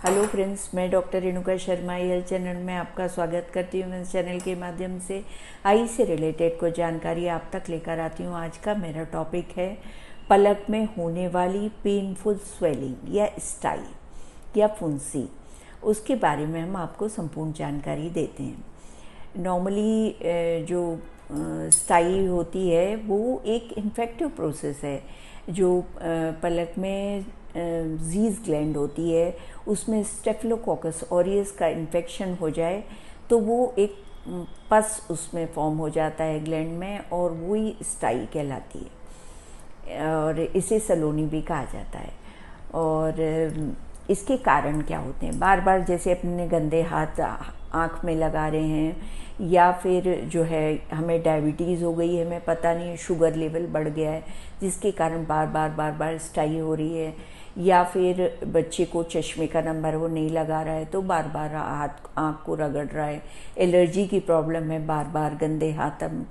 Hello friends, मैं doctor Renuka Sharma health channel में आपका स्वागत करती हूँ। इस चैनल के माध्यम से आई से रिलेटेड कोई जानकारी आप तक लेकर आती हूँ। आज का मेरा टॉपिक है पलक में होने वाली पेनफुल स्वेलिंग या स्टाई या फुंसी। उसके बारे में हम आपको संपूर्ण जानकारी देते हैं। नॉर्मली जो स्टाई होती है वो एक इन्फेक्टिव प्रोसेस है। जो पलक में जीज ग्लैंड होती है उसमें स्टेफिलोकोकस ऑरियस का इन्फेक्शन हो जाए तो वो एक पस उसमें फॉर्म हो जाता है ग्लैंड में और वही स्टाई कहलाती है और इसे सलोनी भी कहा जाता है। और इसके कारण क्या होते हैं? बार बार जैसे अपने गंदे हाथ आँख में लगा रहे हैं या फिर जो है हमें डायबिटीज़ हो गई है, हमें पता नहीं शुगर लेवल बढ़ गया है जिसके कारण बार बार स्टाई हो रही है, या फिर बच्चे को चश्मे का नंबर वो नहीं लगा रहा है तो बार बार हाथ आँख को रगड़ रहा है, एलर्जी की प्रॉब्लम है, बार बार गंदे हाथ हम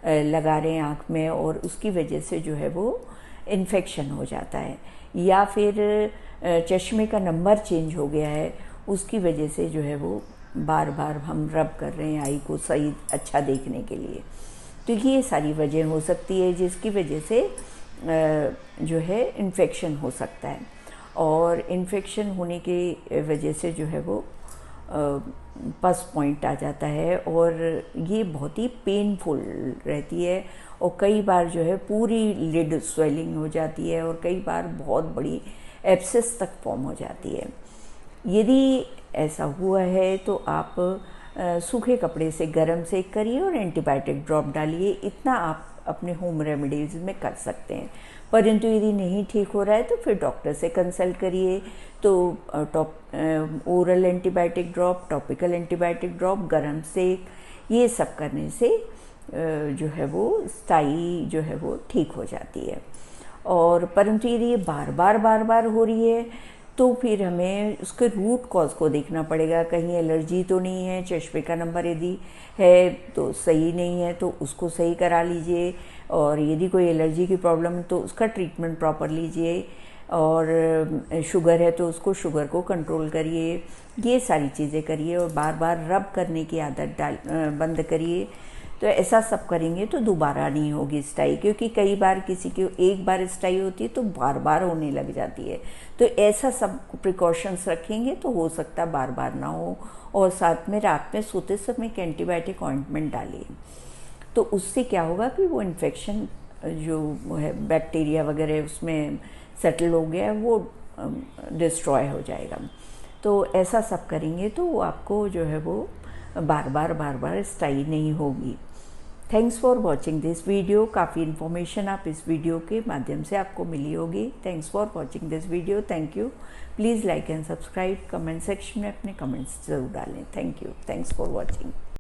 लगा रहे हैं आँख में और उसकी वजह से जो है वो इन्फेक्शन हो जाता है, या फिर चश्मे का नंबर चेंज हो गया है उसकी वजह से जो है वो बार बार हम रब कर रहे हैं आई को सही अच्छा देखने के लिए। तो ये सारी वजह हो सकती है जिसकी वजह से जो है इन्फेक्शन हो सकता है और इन्फेक्शन होने की वजह से जो है वो पस पॉइंट आ जाता है और ये बहुत ही पेनफुल रहती है और कई बार जो है पूरी लिड स्वेलिंग हो जाती है और कई बार बहुत बड़ी एब्सेस तक फॉर्म हो जाती है। यदि ऐसा हुआ है तो आप सूखे कपड़े से गर्म सेक करिए और एंटीबायोटिक ड्रॉप डालिए। इतना आप अपने होम रेमेडीज़ में कर सकते हैं। परंतु यदि नहीं ठीक हो रहा है तो फिर डॉक्टर से कंसल्ट करिए। तो oral antibiotic drop, topical antibiotic drop, गर्म सेक, ये सब करने से जो है वो स्टाई जो है वो ठीक हो जाती है। और परंतु यदि ये बार बार हो रही है तो फिर हमें उसके रूट कॉज को देखना पड़ेगा। कहीं एलर्जी तो नहीं है, चश्मे का नंबर यदि है तो सही नहीं है तो उसको सही करा लीजिए, और यदि कोई एलर्जी की प्रॉब्लम है तो उसका ट्रीटमेंट प्रॉपर लीजिए, और शुगर है तो उसको शुगर को कंट्रोल करिए। ये सारी चीज़ें करिए और बार बार रब करने की आदत बंद करिए। तो ऐसा सब करेंगे तो दोबारा नहीं होगी स्टाई, क्योंकि कई बार किसी की एक बार स्टाई होती है तो बार बार होने लग जाती है। तो ऐसा सब प्रिकॉशंस रखेंगे तो हो सकता है बार बार ना हो। और साथ में रात में सोते समय एक एंटीबायोटिक ऑइंटमेंट डालिए, तो उससे क्या होगा कि वो इन्फेक्शन जो है बैक्टीरिया वगैरह उसमें सेटल हो गया है वो डिस्ट्रॉय हो जाएगा। तो ऐसा सब करेंगे तो आपको जो है वो बार बार स्टाई नहीं होगी। Thanks for watching this video. काफ़ी इन्फॉर्मेशन आप इस वीडियो के माध्यम से आपको मिली होगी। Thanks for watching this video. Thank you. Please like and subscribe. Comment section में अपने कमेंट्स ज़रूर डालें। Thank you. Thanks for watching.